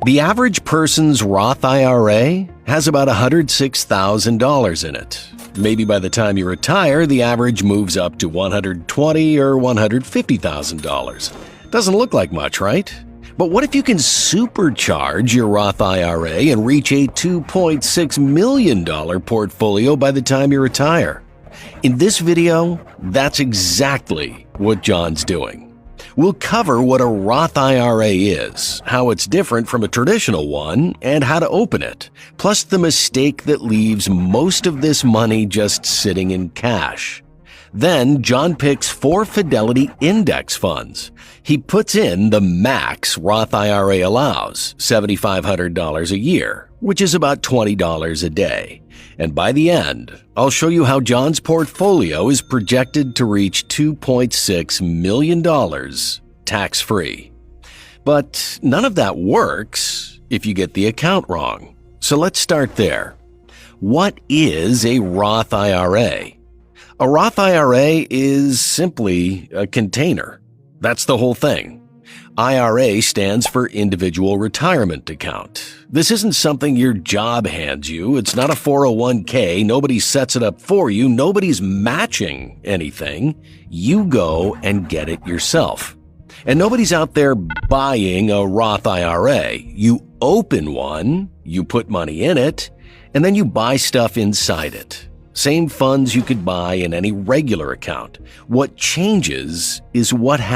The average person's Roth IRA has about $106,000 in it. Maybe by the time you retire, the average moves up to $120,000 or $150,000. Doesn't look like much, right? But what if you can supercharge your Roth IRA and reach a $2.6 million portfolio by the time you retire? In this video, that's exactly what John's doing. We'll cover what a Roth IRA is, how it's different from a traditional one, and how to open it, plus the mistake that leaves most of this money just sitting in cash. Then John picks 4 Fidelity index funds. He puts in the max Roth IRA allows, $7,500 a year, which is about $20 a day. And by the end, I'll show you how John's portfolio is projected to reach $2.6 million tax-free. But none of that works if you get the account wrong. So let's start there. What is a Roth IRA? A Roth IRA is simply a container. That's the whole thing. IRA stands for Individual Retirement Account. This isn't something your job hands you. It's not a 401k. Nobody sets it up for you. Nobody's matching anything. You go and get it yourself. And nobody's out there buying a Roth IRA. You open one, you put money in it, and then you buy stuff inside it. Same funds you could buy in any regular account. What changes is what happens